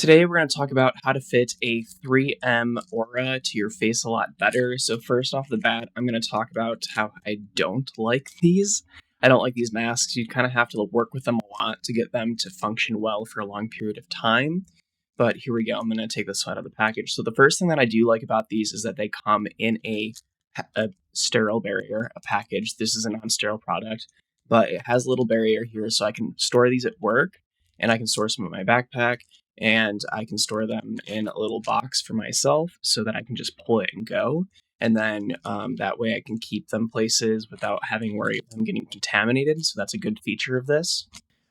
Today, we're going to talk about how to fit a 3M aura to your face a lot better. So, first off the bat, I'm going to talk about how I don't like these. I don't like these masks. You kind of have to work with them a lot to get them to function well for a long period of time. But here we go. I'm going to take this out of the package. So, the first thing that I do like about these is that they come in a sterile barrier, a package. This is a non-sterile product, but it has a little barrier here so I can store these at work, and I can store some in my backpack, and I can store them in a little box for myself so that I can just pull it and go. And then that way I can keep them places without having worry of them getting contaminated. So that's a good feature of this.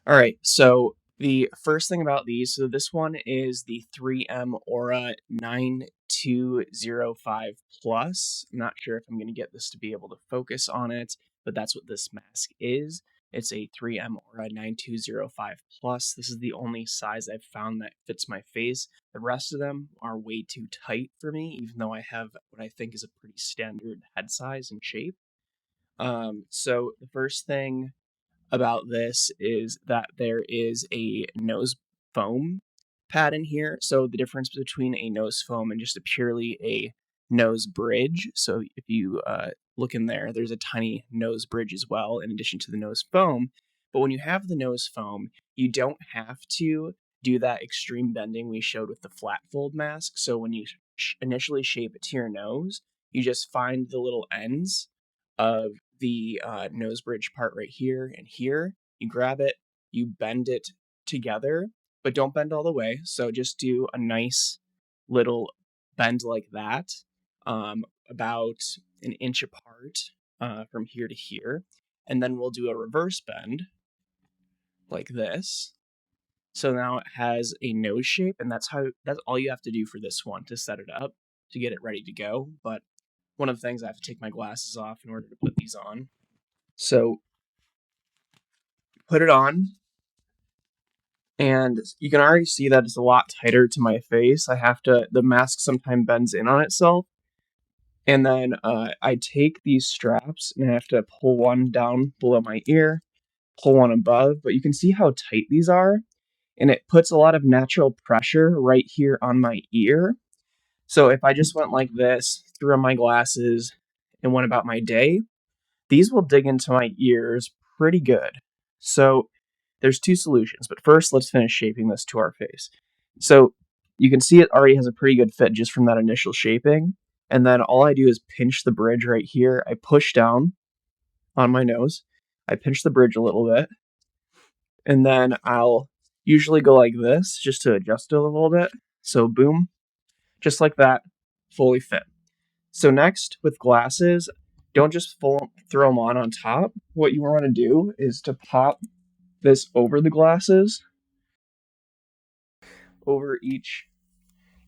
All right, so the first thing about these, so this one is the 3M Aura 9205 Plus. I'm not sure if I'm going to get this to be able to focus on it, but that's what this mask is. It's a 3M Aura 9205 Plus. This is the only size I've found that fits my face. The rest of them are way too tight for me, even though I have what I think is a pretty standard head size and shape. So the first thing about this is that there is a nose foam pad in here. So the difference between a nose foam and just a purely a nose bridge. So if you look in there, there's a tiny nose bridge as well, in addition to the nose foam. But when you have the nose foam, you don't have to do that extreme bending we showed with the flat fold mask. So when you initially shape it to your nose, you just find the little ends of the nose bridge part right here and here. You grab it, you bend it together, but don't bend all the way. So just do a nice little bend like that, about an inch apart from here to here. And then we'll do a reverse bend like this. So now it has a nose shape, and that's all you have to do for this one to set it up to get it ready to go. But one of the things, I have to take my glasses off in order to put these on. So put it on, and you can already see that it's a lot tighter to my face. The mask sometimes bends in on itself. And then I take these straps and I have to pull one down below my ear, pull one above, but you can see how tight these are. And it puts a lot of natural pressure right here on my ear. So if I just went like this, threw on my glasses, and went about my day, these will dig into my ears pretty good. So there's two solutions, but first let's finish shaping this to our face. So you can see it already has a pretty good fit just from that initial shaping. And then all I do is pinch the bridge right here. I push down on my nose. I pinch the bridge a little bit. And then I'll usually go like this just to adjust it a little bit. So boom, just like that, fully fit. So next, with glasses, don't just throw them on top. What you want to do is to pop this over the glasses, over each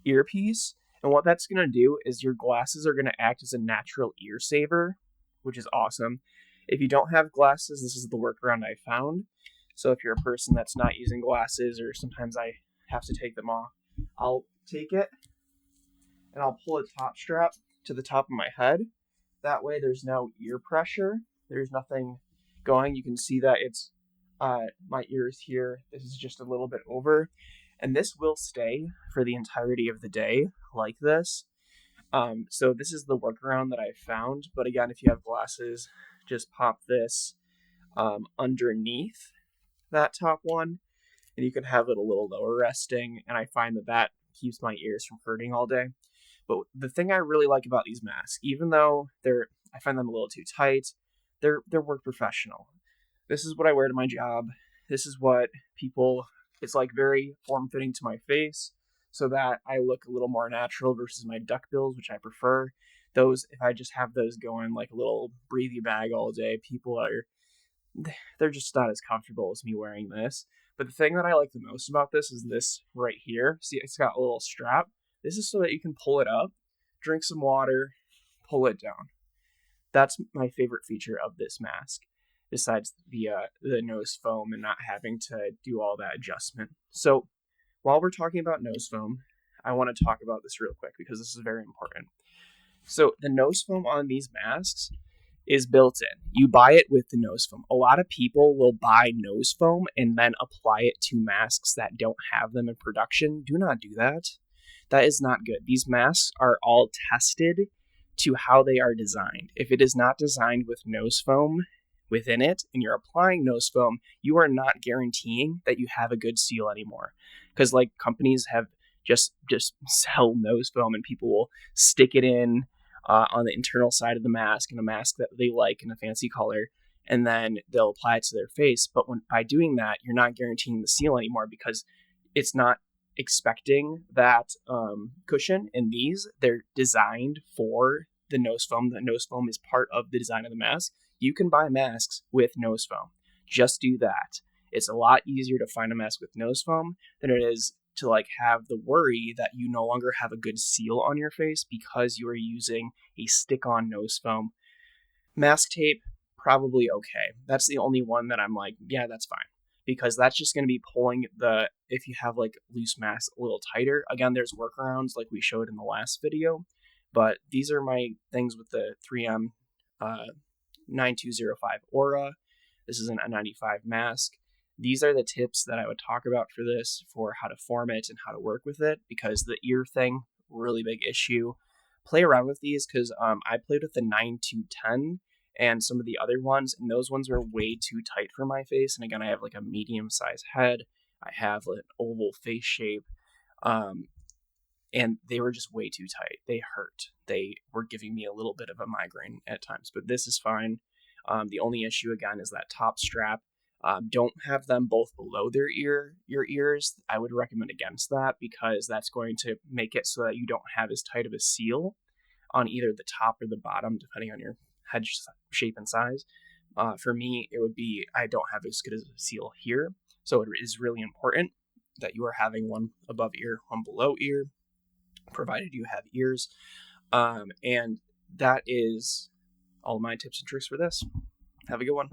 earpiece. And what that's going to do is your glasses are going to act as a natural ear saver, which is awesome. If you don't have glasses, this is the workaround I found. So if you're a person that's not using glasses, or sometimes I have to take them off, I'll take it and I'll pull a top strap to the top of my head. That way there's no ear pressure. There's nothing going. You can see that it's my ears here. This is just a little bit over. And this will stay for the entirety of the day like this. So this is the workaround that I found. But again, if you have glasses, just pop this underneath that top one, and you can have it a little lower resting. And I find that keeps my ears from hurting all day. But the thing I really like about these masks, even though I find them a little too tight, they're work professional. This is what I wear to my job. This is what it's like very form-fitting to my face, so that I look a little more natural versus my duckbills, which I prefer. Those, if I just have those going like a little breathy bag all day, they're just not as comfortable as me wearing this. But the thing that I like the most about this is this right here. See, it's got a little strap. This is so that you can pull it up, drink some water, pull it down. That's my favorite feature of this mask, besides the nose foam and not having to do all that adjustment. So while we're talking about nose foam, I want to talk about this real quick because this is very important. So the nose foam on these masks is built in. You buy it with the nose foam. A lot of people will buy nose foam and then apply it to masks that don't have them in production. Do not do that. That is not good. These masks are all tested to how they are designed. If it is not designed with nose foam within it and you're applying nose foam, you are not guaranteeing that you have a good seal anymore. Because like companies have just sell nose foam and people will stick it in on the internal side of the mask, in a mask that they like in a fancy color, and then they'll apply it to their face. But by doing that, you're not guaranteeing the seal anymore because it's not expecting that cushion. In these, they're designed for the nose foam. The nose foam is part of the design of the mask. You can buy masks with nose foam. Just do that. It's a lot easier to find a mask with nose foam than it is to like have the worry that you no longer have a good seal on your face because you are using a stick-on nose foam. Mask tape, probably okay. That's the only one that I'm like, yeah, that's fine. Because that's just going to be pulling if you have like loose masks a little tighter. Again, there's workarounds like we showed in the last video, but these are my things with the 3M 9205 Aura. This is an N95 mask. These are the tips that I would talk about for this, for how to form it and how to work with it, because the ear thing, really big issue. Play around with these because I played with the 9210 and some of the other ones, and those ones were way too tight for my face. And again, I have like a medium-sized head. I have an oval face shape, and they were just way too tight. They hurt. They were giving me a little bit of a migraine at times, but this is fine. The only issue, again, is that top strap. Don't have them both below your ears. I would recommend against that because that's going to make it so that you don't have as tight of a seal on either the top or the bottom, depending on your head shape and size. For me, it would be I don't have as good as a seal here, so it is really important that you are having one above ear, one below ear, provided you have ears. And that is all my tips and tricks for this. Have a good one.